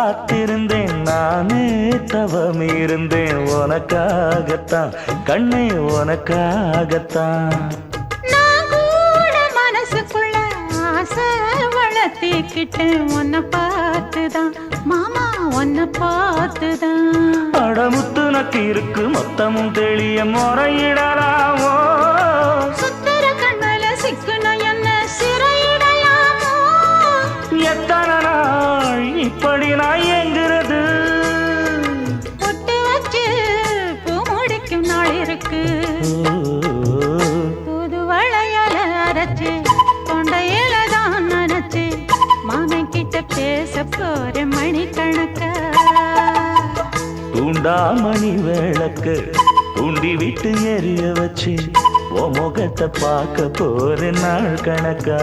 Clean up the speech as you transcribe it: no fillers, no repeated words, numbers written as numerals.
காத்திருந்தேன் நானே தவம் இருந்தேன் உனக்காகத்தான் கண்ணே உனக்காகத்தான் நான் கூட மனசுக்குள்ள ஆசை வளர்த்திக்கிட்டேன் உன்னை பார்த்துதான் மாமா உன்னை பார்த்துதான் அடமுத்து நக்கு இருக்கு மொத்தமும் தெளிய முறையிடலாமோ சுத்தர கண்மல சிக்கன என்ன சிறையிடலாமோ எத்தனை நாள் இப்படி நான் எங்கிறது பொட்டு வச்சு பூ முடிக்கும் நாள் இருக்கு புது வளையல அரைச்சு தொண்டையில தான் நினைச்சு மாமன் கிட்ட பேச போற மணிக்கணக்கா தூண்டாமணி விளக்கு தூண்டி விட்டு எரிய வச்சு உன் முகத்தை பார்க்க போற நாள் கணக்கா